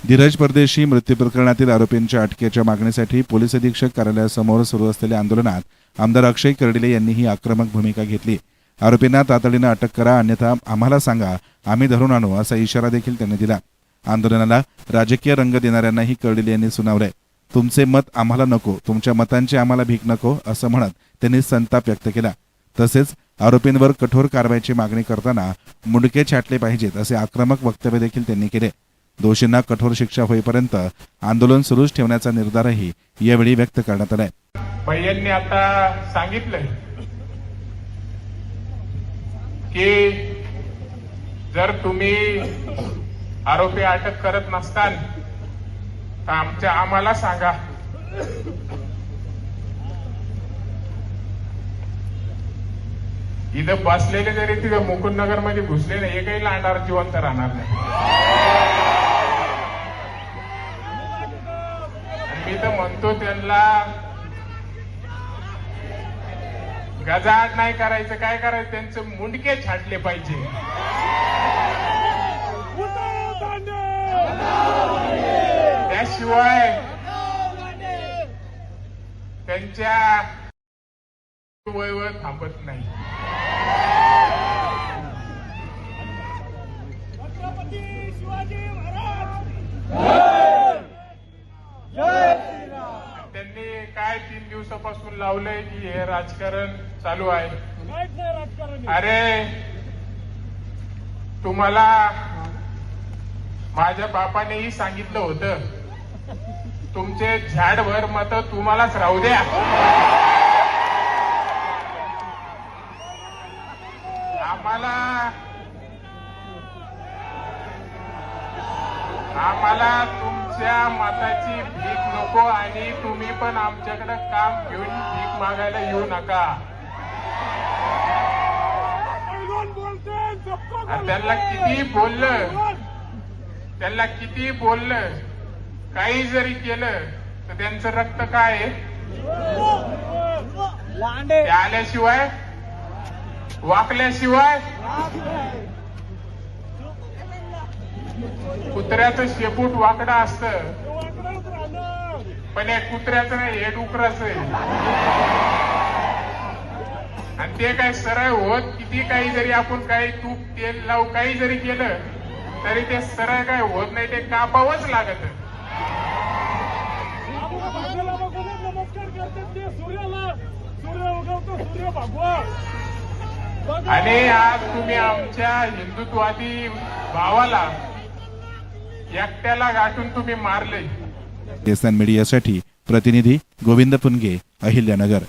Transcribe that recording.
धीरज परदेशी मृत्यू प्रकरणातील आरोपींच्या अटकेच्या मागणीसाठी पोलीस अधीक्षक कार्यालयासमोर सुरू असलेल्या आंदोलनात आमदार अक्षय कर्डिले यांनी ही आक्रमक भूमिका घेतली। आरोपींना तातडीने अटक करा, अन्यथा आम्हाला सांगा, आम्ही धरून आणू, असा इशारा देखील त्यांनी दिला। आंदोलनाला राजकीय रंग देणाऱ्यांनाही कर्डिले यांनी सुनावले। तुमचे मत आम्हाला नको, तुमच्या मतांची आम्हाला भीक नको, असं म्हणत त्यांनी संताप व्यक्त केला। तसेच आरोपींवर कठोर कारवाईची मागणी करताना मुंडके छाटले पाहिजेत, असे आक्रमक वक्तव्य देखील त्यांनी केले। दोषींना कठोर शिक्षा होईपर्यंत आंदोलन सुरूच ठेवण्याचा निर्धारही यावेळी व्यक्त करण्यात आलाय। भैयांनी आता सांगितलंय की जर तुम्ही आरोपी अटक करत नसताल तर आम्हाला सांगा। इथं बसलेले जरी तिथं मुकुंदनगर मध्ये घुसले ना, एकही लांडार जिवंत राहणार नाही। मी तर म्हणतो त्यांना गजाआड नाही करायचं, काय करायचं, त्यांचे मुंडके छाटले पाहिजे। त्याशिवाय त्यांच्या वय थांबत नाही। त्यांनी काय 3 दिवसापासून लावलंय की हे राजकारण चालू आहे। अरे तुम्हाला माझ्या बापानेही सांगितलं होतं, तुमचे झाडभर मत तुम्हालाच राहू द्या। आम्हाला तुमच्या मताची भीक नको आणि तुम्ही पण आमच्याकडे काम घेऊन भीक मागायला येऊ नका। त्यांना किती बोललं, काही जरी केलं तर त्यांचं रक्त काय आहे, ते आल्याशिवाय वाकल्याशिवाय कुत्र्याचं शेपूट वाकडं असतं, पण या कुत्र्याचं नाही, हे डुकराचं आहे। आणि ते काय सरळ होत, किती काही जरी आपण काही तूप तेल लावू काही जरी केलं तरी ते सरळ काय होत नाही, ते कापावंच लागत। आणि आज तुम्ही आमच्या हिंदुत्ववादी भावाला एकट्याला गाठून तुम्ही मारले। मीडियासाठी प्रतिनिधी गोविंद पुनगे, अहिल्यानगर।